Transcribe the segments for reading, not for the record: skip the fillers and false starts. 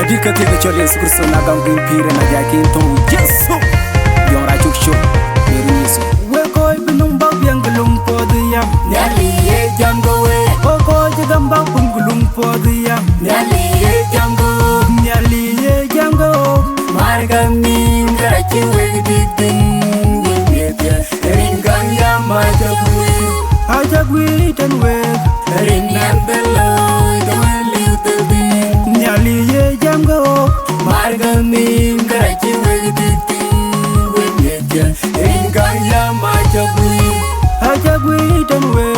Adika take a challenge kurso na gambin pire na jakin to Yesu Yon ra chuk chuk Meri Yesu We koi binung bak yang gelung po diya Nyali ye jamgo we O koi jagam bak pun gelung po diya Nyali ye jamgo Nyali ye jamgo Marga min karachi we ditin Wibetya Ringang ya majagwi Ajagwi tan we Rinnan beloy Dawel liu telbin Nyali ye jamgo Marga min karachi we ditin Wibetya Ringang ya majagwi Ajagwi tan we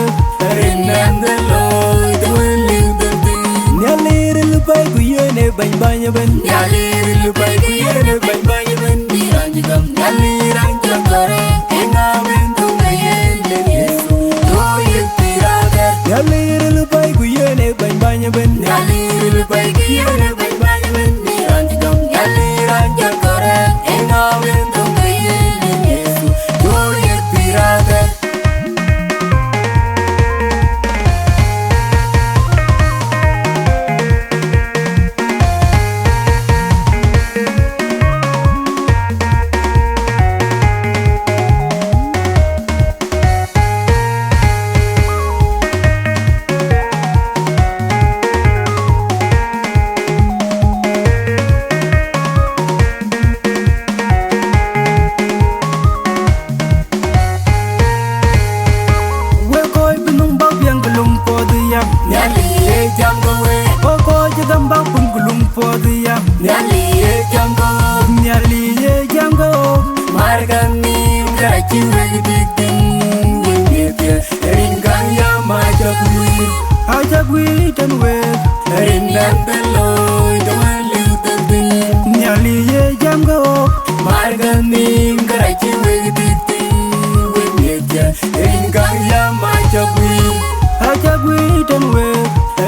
Rinnan beloy Dawel liu telbin Nyali rilupai kuyene bany bany ben Nyali rilupai kuyene bany bany ben Diranjigam Nyali ranjang kore Enga bentu ngayen den Yesu Doyek tiraga Nyali rilupai kuyene bany bany ben Nyali rilupai kuyene bany bany ben Diranjigam Nyali ranjang kore Enga bentu ngayen den Yesu Doyek tiraga Nyali ye jamgo we Oko jagam bak pun gulung po diya Nyali ye jamgo Nyali ye jamgo Marga min karachi we ditin Wibetya Ringang ya majagwi Ajagwi tan we Rinnan beloy Dawel liu telbin Nyali ye jamgo Marga min karachi we ditin Wibetya Ringang ya majagwi Ajagwi tan we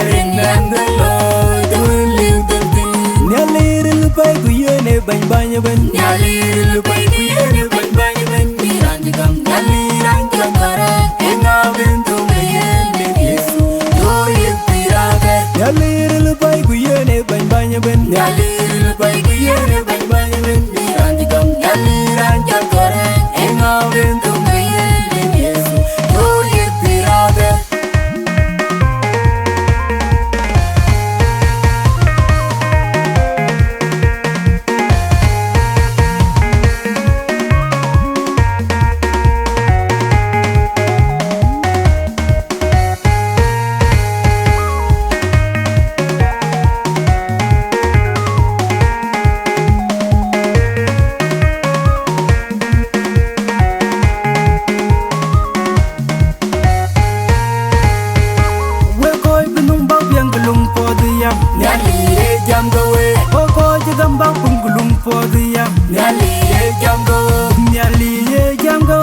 Rinnan beloy Dawel liu telbin Nyali rilupai kuyene bany bany ben Nyali rilupai kuyene bany bany ben Diranjigam Nyali ranjang kore Enga bentu ngayen den Yesu Doyek tiraga Nyali rilupai kuyene bany bany ben Nyali rilupai kuyene bany bany ben Diranjigam Nyali ranjang kore Enga bentu ngayen den Yesu Doyek tiraga Nyali ye jamgo we Oko jagam bak pun gulung po diya Nyali ye jamgo Nyali ye jamgo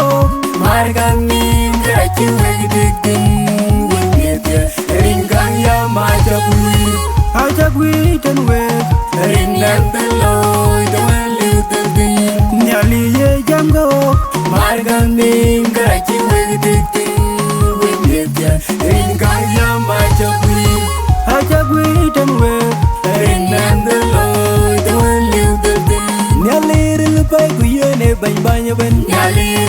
Marga min karachi we ditin Wibetya Ringang ya majagwi Ajagwi tan we Rinnan beloy Dawel liu telbin Nyali ye jamgo Marga min karachi we ditin Wibetya Ringang ya majagwi Ajagwi tan we Rinnan beloy Dawel liu telbin Nyali rilupai kuyene bany bany ben Nyali